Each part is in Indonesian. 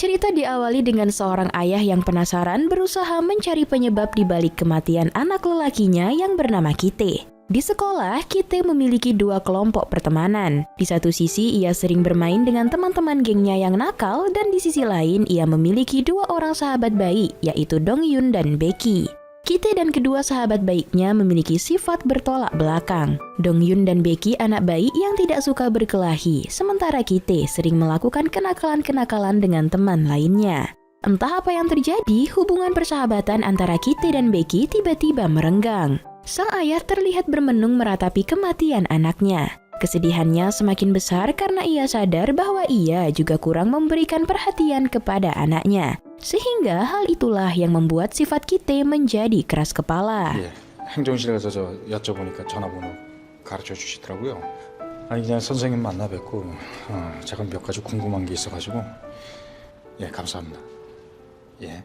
Cerita diawali dengan seorang ayah yang penasaran berusaha mencari penyebab di balik kematian anak lelakinya yang bernama Kite. Di sekolah, Kite memiliki dua kelompok pertemanan. Di satu sisi, ia sering bermain dengan teman-teman gengnya yang nakal, dan di sisi lain, ia memiliki dua orang sahabat baik, yaitu Dongyun dan Becky. Kite dan kedua sahabat baiknya memiliki sifat bertolak belakang. Dongyun dan Becky anak baik yang tidak suka berkelahi, sementara Kite sering melakukan kenakalan-kenakalan dengan teman lainnya. Entah apa yang terjadi, hubungan persahabatan antara Kite dan Becky tiba-tiba merenggang. Sang ayah terlihat bermenung meratapi kematian anaknya. Kesedihannya semakin besar karena ia sadar bahwa ia juga kurang memberikan perhatian kepada anaknya. Sehingga hal itulah yang membuat sifat Kite menjadi keras kepala. 예, 행정실에 가서 저 여쭤보니까 전화번호 가르쳐 주시더라고요. 아니 그냥 선생님 만나 뵙고 제가 몇 가지 궁금한 게 있어가지고 예, 감사합니다. 예.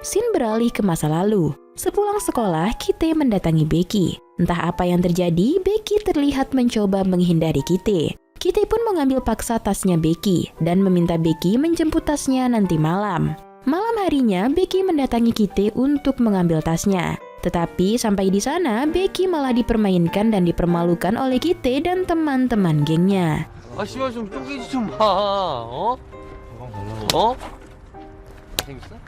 Scene beralih ke masa lalu. Sepulang sekolah, Kite mendatangi Becky. Entah apa yang terjadi, Becky terlihat mencoba menghindari Kite. Kite pun mengambil paksa tasnya Becky dan meminta Becky menjemput tasnya nanti malam. Malam harinya, Becky mendatangi Kite untuk mengambil tasnya. Tetapi sampai di sana, Becky malah dipermainkan dan dipermalukan oleh Kite dan teman-teman gengnya. 아 씨발 좀 쪼개지 좀 마. 어? 어? 재밌어?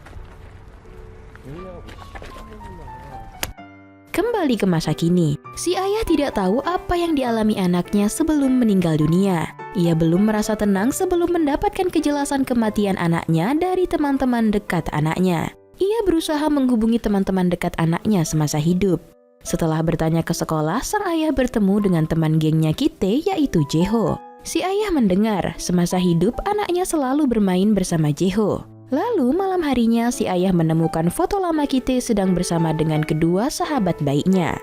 Kembali ke masa kini, si ayah tidak tahu apa yang dialami anaknya sebelum meninggal dunia. Ia belum merasa tenang sebelum mendapatkan kejelasan kematian anaknya dari teman-teman dekat anaknya. Ia berusaha menghubungi teman-teman dekat anaknya semasa hidup. Setelah bertanya ke sekolah, sang ayah bertemu dengan teman gengnya Kite, yaitu Jeho. Si ayah mendengar semasa hidup anaknya selalu bermain bersama Jeho. Lalu malam harinya si ayah menemukan foto lama Kite sedang bersama dengan kedua sahabat baiknya.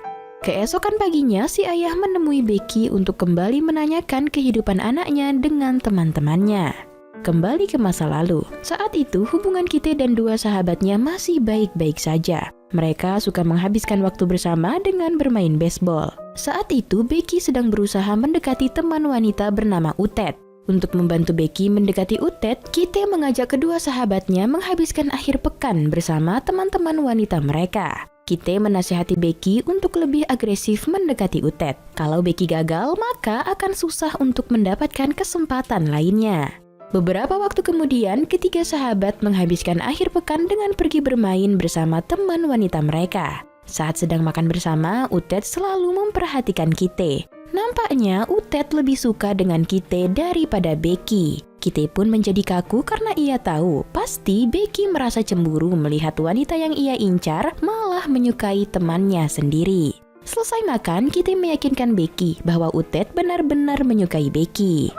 Keesokan paginya si ayah menemui Becky untuk kembali menanyakan kehidupan anaknya dengan teman-temannya. Kembali ke masa lalu, saat itu hubungan Kite dan dua sahabatnya masih baik-baik saja. Mereka suka menghabiskan waktu bersama dengan bermain baseball. Saat itu Becky sedang berusaha mendekati teman wanita bernama Utet. Untuk membantu Becky mendekati Utet, Kite mengajak kedua sahabatnya menghabiskan akhir pekan bersama teman-teman wanita mereka. Kite menasihati Becky untuk lebih agresif mendekati Utet. Kalau Becky gagal, maka akan susah untuk mendapatkan kesempatan lainnya. Beberapa waktu kemudian, ketiga sahabat menghabiskan akhir pekan dengan pergi bermain bersama teman wanita mereka. Saat sedang makan bersama, Utet selalu memperhatikan Kite. Nampaknya Utet lebih suka dengan Kite daripada Becky. Kite pun menjadi kaku karena ia tahu pasti Becky merasa cemburu melihat wanita yang ia incar malah menyukai temannya sendiri. Selesai makan, Kite meyakinkan Becky bahwa Utet benar-benar menyukai Becky.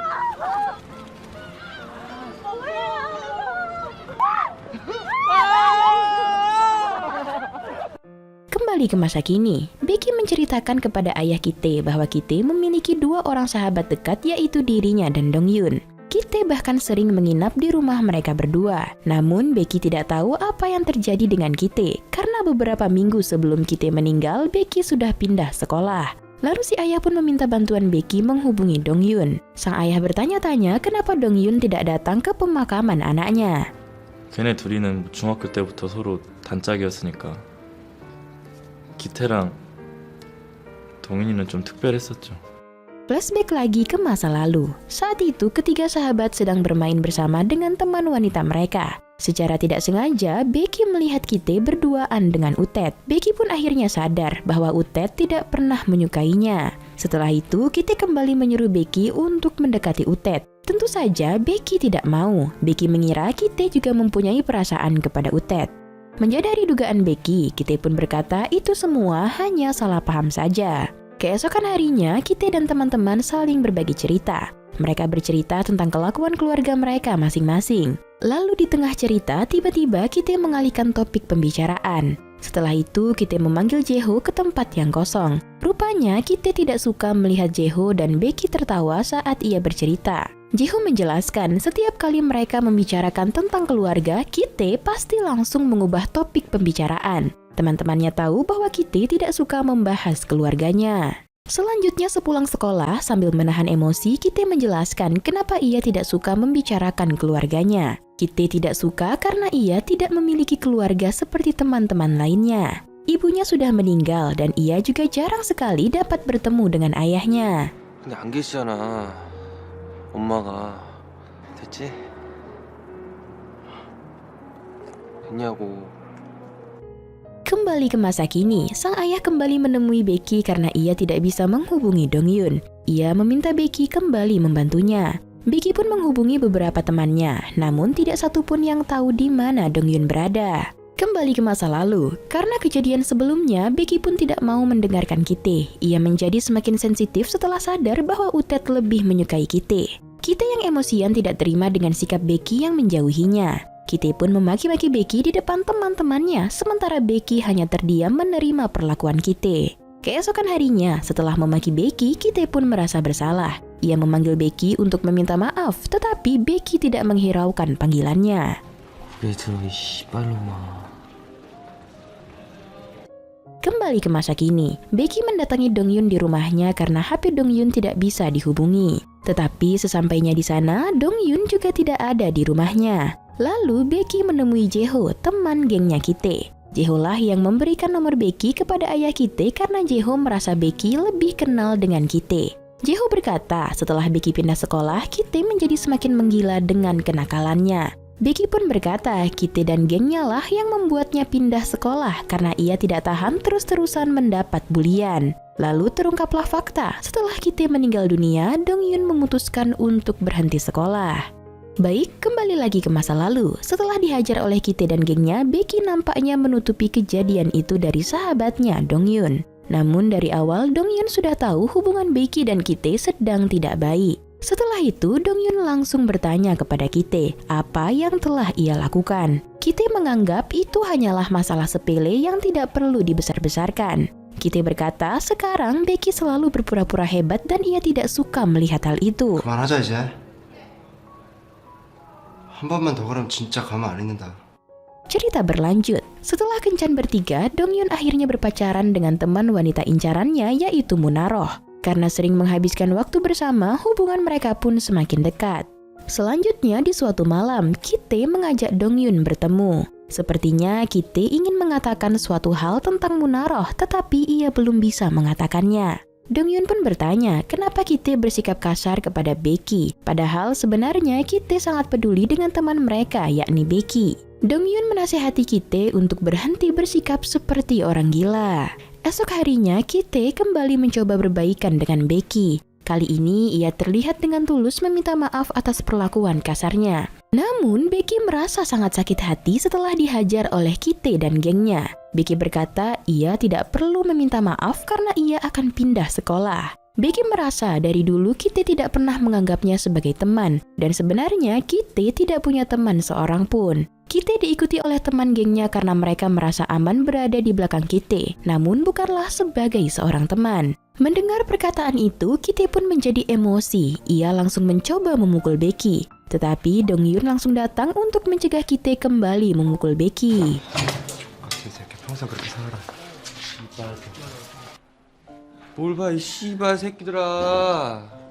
Kembali ke masa kini, Becky menceritakan kepada ayah Kite bahwa Kite memiliki dua orang sahabat dekat, yaitu dirinya dan Dongyun. Kite bahkan sering menginap di rumah mereka berdua. Namun Becky tidak tahu apa yang terjadi dengan Kite, karena beberapa minggu sebelum Kite meninggal, Becky sudah pindah sekolah. Lalu si ayah pun meminta bantuan Becky menghubungi Dongyun. Sang ayah bertanya-tanya kenapa Dongyun tidak datang ke pemakaman anaknya. 걔네 둘이는 중학교 때부터 서로 단짝이었으니까 기태랑 동인이는 좀 특별했었죠. Flashback lagi ke masa lalu. Saat itu ketiga sahabat sedang bermain bersama dengan teman wanita mereka. Secara tidak sengaja, Becky melihat Kite berduaan dengan Utet. Becky pun akhirnya sadar bahwa Utet tidak pernah menyukainya. Setelah itu, Kite kembali menyuruh Becky untuk mendekati Utet. Tentu saja Becky tidak mau. Becky mengira Kite juga mempunyai perasaan kepada Utet. Menyadari dugaan Becky, Kite pun berkata itu semua hanya salah paham saja. Keesokan harinya, Kite dan teman-teman saling berbagi cerita. Mereka bercerita tentang kelakuan keluarga mereka masing-masing. Lalu di tengah cerita, tiba-tiba Kite mengalihkan topik pembicaraan. Setelah itu, Kite memanggil Jeho ke tempat yang kosong. Rupanya, Kite tidak suka melihat Jeho dan Becky tertawa saat ia bercerita. Jeho menjelaskan setiap kali mereka membicarakan tentang keluarga, Kite pasti langsung mengubah topik pembicaraan. Teman-temannya tahu bahwa Kite tidak suka membahas keluarganya. Selanjutnya sepulang sekolah, sambil menahan emosi, Kite menjelaskan kenapa ia tidak suka membicarakan keluarganya. Kite tidak suka karena ia tidak memiliki keluarga seperti teman-teman lainnya. Ibunya sudah meninggal dan ia juga jarang sekali dapat bertemu dengan ayahnya. 근데 안 계시잖아. 엄마가. 됐지? 됐냐고. Kembali ke masa kini, sang ayah kembali menemui Becky karena ia tidak bisa menghubungi Dongyun. Ia meminta Becky kembali membantunya. Becky pun menghubungi beberapa temannya, namun tidak satupun yang tahu di mana Dongyun berada. Kembali ke masa lalu, karena kejadian sebelumnya, Becky pun tidak mau mendengarkan Kite. Ia menjadi semakin sensitif setelah sadar bahwa Utet lebih menyukai Kite. Kite yang emosian tidak terima dengan sikap Becky yang menjauhinya. Kite pun memaki-maki Becky di depan teman-temannya, sementara Becky hanya terdiam menerima perlakuan Kite. Keesokan harinya, setelah memaki Becky, Kite pun merasa bersalah. Ia memanggil Becky untuk meminta maaf, tetapi Becky tidak menghiraukan panggilannya. Kembali ke masa kini, Becky mendatangi Dongyun di rumahnya karena HP Dongyun tidak bisa dihubungi. Tetapi sesampainya di sana, Dongyun juga tidak ada di rumahnya. Lalu Becky menemui Jeho, teman gengnya Kite. Jeho lah yang memberikan nomor Becky kepada ayah Kite karena Jeho merasa Becky lebih kenal dengan Kite. Jeho berkata setelah Becky pindah sekolah, Kite menjadi semakin menggila dengan kenakalannya. Becky pun berkata Kite dan gengnya lah yang membuatnya pindah sekolah karena ia tidak tahan terus-terusan mendapat bulian. Lalu terungkaplah fakta, setelah Kite meninggal dunia, Dongyun memutuskan untuk berhenti sekolah. Baik, kembali lagi ke masa lalu. Setelah dihajar oleh Kite dan gengnya, Becky nampaknya menutupi kejadian itu dari sahabatnya, Dongyun. Namun dari awal, Dongyun sudah tahu hubungan Becky dan Kite sedang tidak baik. Setelah itu, Dongyun langsung bertanya kepada Kite apa yang telah ia lakukan. Kite menganggap itu hanyalah masalah sepele yang tidak perlu dibesar-besarkan. Kite berkata sekarang Becky selalu berpura-pura hebat dan ia tidak suka melihat hal itu. 그만하자 이제. 한 번만 더 그러면 진짜 가만 안 있는다. Cerita berlanjut. Setelah kencan bertiga, Dongyun akhirnya berpacaran dengan teman wanita incarannya yaitu Munaroh. Karena sering menghabiskan waktu bersama, hubungan mereka pun semakin dekat. Selanjutnya di suatu malam, Kite mengajak Dongyun bertemu. Sepertinya Kite ingin mengatakan suatu hal tentang Munaroh, tetapi ia belum bisa mengatakannya. Dongyun pun bertanya kenapa Kite bersikap kasar kepada Becky, padahal sebenarnya Kite sangat peduli dengan teman mereka yakni Becky. Dongyun menasihati Kite untuk berhenti bersikap seperti orang gila. Esok harinya Kite kembali mencoba berbaikan dengan Becky. Kali ini ia terlihat dengan tulus meminta maaf atas perlakuan kasarnya. Namun Becky merasa sangat sakit hati setelah dihajar oleh Kite dan gengnya. Becky berkata ia tidak perlu meminta maaf karena ia akan pindah sekolah. Becky merasa dari dulu Kite tidak pernah menganggapnya sebagai teman, dan sebenarnya Kite tidak punya teman seorang pun. Kite diikuti oleh teman gengnya karena mereka merasa aman berada di belakang Kite, namun bukanlah sebagai seorang teman. Mendengar perkataan itu, Kite pun menjadi emosi. Ia langsung mencoba memukul Becky. Tetapi Dongyun langsung datang untuk mencegah Kite kembali memukul Becky. 평생 그렇게 살아라. 뭘 봐, 이 씨발 새끼들아.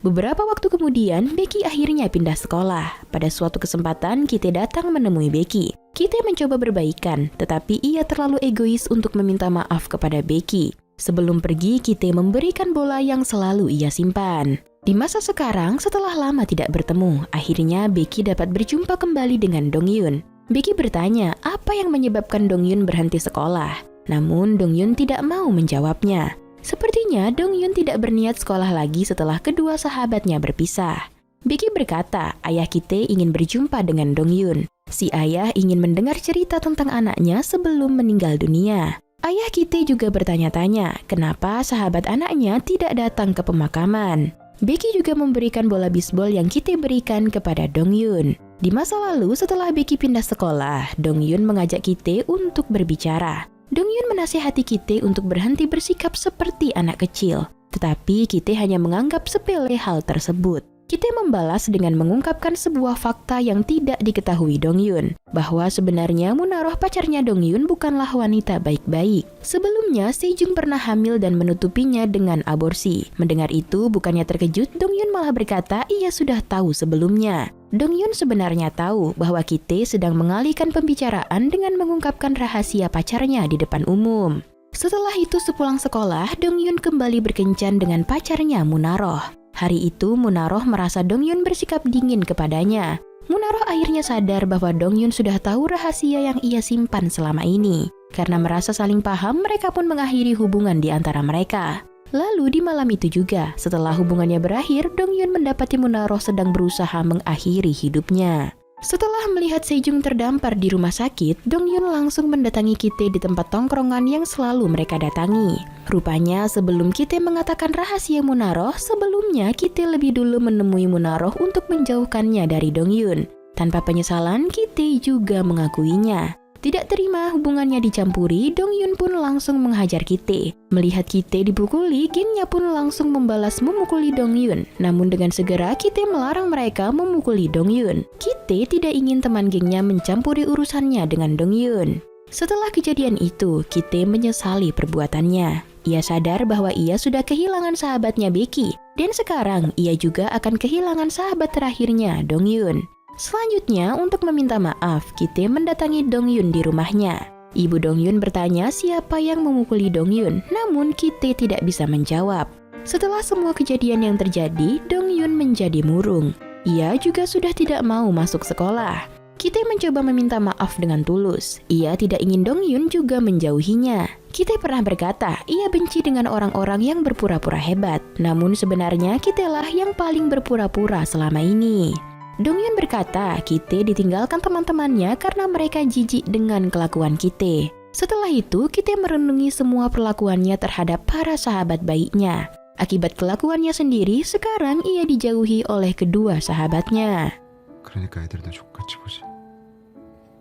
Beberapa waktu kemudian, Becky akhirnya pindah sekolah. Pada suatu kesempatan, Kite datang menemui Becky. Kite mencoba berbaikan, tetapi ia terlalu egois untuk meminta maaf kepada Becky. Sebelum pergi, Kite memberikan bola yang selalu ia simpan. Di masa sekarang, setelah lama tidak bertemu, akhirnya Becky dapat berjumpa kembali dengan Dongyun. Becky bertanya apa yang menyebabkan Dongyun berhenti sekolah. Namun Dongyun tidak mau menjawabnya. Sepertinya Dongyun tidak berniat sekolah lagi setelah kedua sahabatnya berpisah. Becky berkata ayah Kite ingin berjumpa dengan Dongyun. Si ayah ingin mendengar cerita tentang anaknya sebelum meninggal dunia. Ayah Kite juga bertanya-tanya kenapa sahabat anaknya tidak datang ke pemakaman. Becky juga memberikan bola bisbol yang Kite berikan kepada Dongyun. Di masa lalu setelah Becky pindah sekolah, Dongyun mengajak Kite untuk berbicara. Dongyun menasihati Kite untuk berhenti bersikap seperti anak kecil. Tetapi Kite hanya menganggap sepele hal tersebut. Kite membalas dengan mengungkapkan sebuah fakta yang tidak diketahui Dongyun, bahwa sebenarnya Munaroh pacarnya Dongyun bukanlah wanita baik-baik. Sebelumnya, Sejung pernah hamil dan menutupinya dengan aborsi. Mendengar itu, bukannya terkejut, Dongyun malah berkata ia sudah tahu sebelumnya. Dongyun sebenarnya tahu bahwa Kite sedang mengalihkan pembicaraan dengan mengungkapkan rahasia pacarnya di depan umum. Setelah itu sepulang sekolah, Dongyun kembali berkencan dengan pacarnya Munaroh. Hari itu Munaroh merasa Dongyun bersikap dingin kepadanya. Munaroh akhirnya sadar bahwa Dongyun sudah tahu rahasia yang ia simpan selama ini. Karena merasa saling paham, mereka pun mengakhiri hubungan di antara mereka. Lalu di malam itu juga, setelah hubungannya berakhir, Dongyun mendapati Munaroh sedang berusaha mengakhiri hidupnya. Setelah melihat Sejung terdampar di rumah sakit, Dongyun langsung mendatangi Kite di tempat tongkrongan yang selalu mereka datangi. Rupanya sebelum Kite mengatakan rahasia Munaroh, sebelumnya Kite lebih dulu menemui Munaroh untuk menjauhkannya dari Dongyun. Tanpa penyesalan, Kite juga mengakuinya. Tidak terima hubungannya dicampuri, Dongyun pun langsung menghajar Kite. Melihat Kite dipukuli, gengnya pun langsung membalas memukuli Dongyun. Namun dengan segera Kite melarang mereka memukuli Dongyun. Kite tidak ingin teman gengnya mencampuri urusannya dengan Dongyun. Setelah kejadian itu, Kite menyesali perbuatannya. Ia sadar bahwa ia sudah kehilangan sahabatnya Becky, dan sekarang ia juga akan kehilangan sahabat terakhirnya, Dongyun. Selanjutnya, untuk meminta maaf, Kite mendatangi Dongyun di rumahnya. Ibu Dongyun bertanya siapa yang memukuli Dongyun, namun Kite tidak bisa menjawab. Setelah semua kejadian yang terjadi, Dongyun menjadi murung. Ia juga sudah tidak mau masuk sekolah. Kite mencoba meminta maaf dengan tulus. Ia tidak ingin Dongyun juga menjauhinya. Kite pernah berkata, ia benci dengan orang-orang yang berpura-pura hebat. Namun sebenarnya Kite lah yang paling berpura-pura selama ini. Dongyun berkata, Kite ditinggalkan teman-temannya karena mereka jijik dengan kelakuan Kite. Setelah itu, Kite merenungi semua perlakuannya terhadap para sahabat baiknya. Akibat kelakuannya sendiri, sekarang ia dijauhi oleh kedua sahabatnya. 그러니까 애들도 족같이 보지.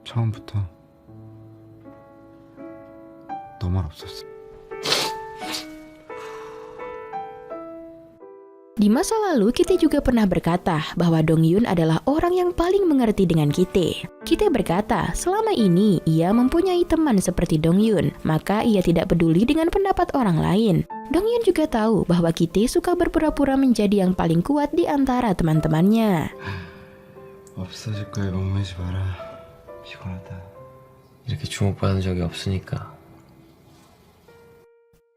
처음부터 너 말 없었어. Di masa lalu, Kite juga pernah berkata bahwa Dongyun adalah orang yang paling mengerti dengan Kite. Kite berkata, selama ini ia mempunyai teman seperti Dongyun, maka ia tidak peduli dengan pendapat orang lain. Dongyun juga tahu bahwa Kite suka berpura-pura menjadi yang paling kuat di antara teman-temannya. 없어질 거에 얽매지 마라. 피곤하다. 이렇게 주목받은 적이 없으니까.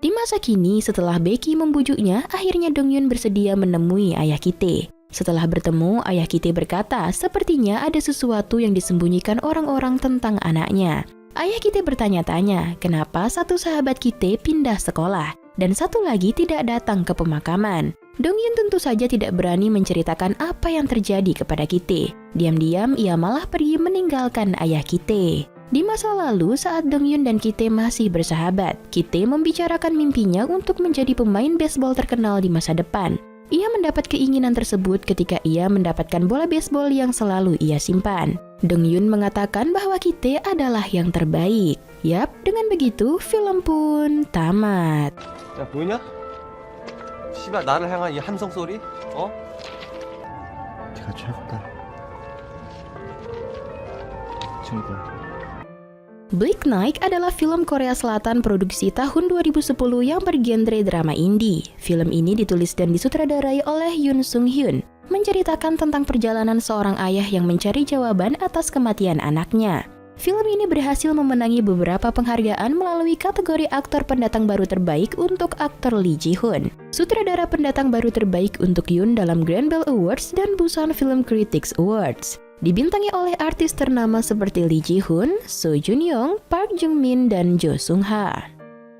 Di masa kini, setelah Becky membujuknya, akhirnya Dongyun bersedia menemui ayah Kite. Setelah bertemu, ayah Kite berkata, sepertinya ada sesuatu yang disembunyikan orang-orang tentang anaknya. Ayah Kite bertanya-tanya, kenapa satu sahabat Kite pindah sekolah, dan satu lagi tidak datang ke pemakaman. Dongyun tentu saja tidak berani menceritakan apa yang terjadi kepada Kite. Diam-diam, ia malah pergi meninggalkan ayah Kite. Di masa lalu, saat Dongyun dan Kite masih bersahabat, Kite membicarakan mimpinya untuk menjadi pemain baseball terkenal di masa depan. Ia mendapat keinginan tersebut ketika ia mendapatkan bola baseball yang selalu ia simpan. Dongyun mengatakan bahwa Kite adalah yang terbaik. Yap, dengan begitu, film pun tamat. 야, 보이냐? 씨발 나를 향한 이 함성 소리? 어? 네가 최고다. 친구. Black Knight adalah film Korea Selatan produksi tahun 2010 yang bergenre drama indie. Film ini ditulis dan disutradarai oleh Yoon Sung Hyun, menceritakan tentang perjalanan seorang ayah yang mencari jawaban atas kematian anaknya. Film ini berhasil memenangi beberapa penghargaan melalui kategori aktor pendatang baru terbaik untuk aktor Lee Ji Hoon, sutradara pendatang baru terbaik untuk Yoon dalam Grand Bell Awards dan Busan Film Critics Awards. Dibintangi oleh artis ternama seperti Lee Ji Hoon, Seo Jun Young, Park Jung Min, dan Jo Sung Ha.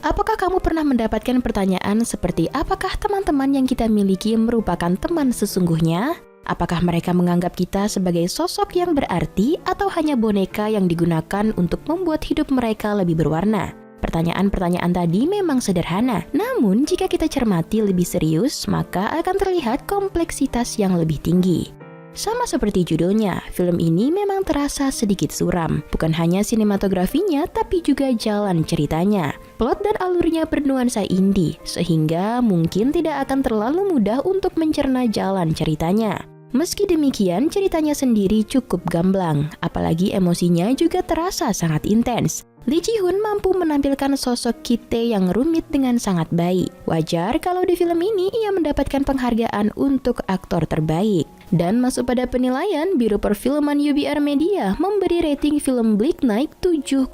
Apakah kamu pernah mendapatkan pertanyaan seperti apakah teman-teman yang kita miliki merupakan teman sesungguhnya? Apakah mereka menganggap kita sebagai sosok yang berarti atau hanya boneka yang digunakan untuk membuat hidup mereka lebih berwarna? Pertanyaan-pertanyaan tadi memang sederhana, namun jika kita cermati lebih serius, maka akan terlihat kompleksitas yang lebih tinggi. Sama seperti judulnya, film ini memang terasa sedikit suram. Bukan hanya sinematografinya, tapi juga jalan ceritanya. Plot dan alurnya bernuansa indie, sehingga mungkin tidak akan terlalu mudah untuk mencerna jalan ceritanya. Meski demikian, ceritanya sendiri cukup gamblang, apalagi emosinya juga terasa sangat intens. Lee Ji-hoon mampu menampilkan sosok Ki-tae yang rumit dengan sangat baik. Wajar kalau di film ini ia mendapatkan penghargaan untuk aktor terbaik. Dan masuk pada penilaian, Biro Perfilman UBR Media memberi rating film Black Knight 7,4.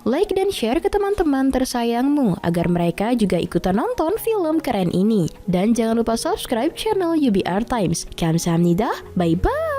Like dan share ke teman-teman tersayangmu agar mereka juga ikutan nonton film keren ini. Dan jangan lupa subscribe channel UBR Times. Kamsahamnida, bye-bye!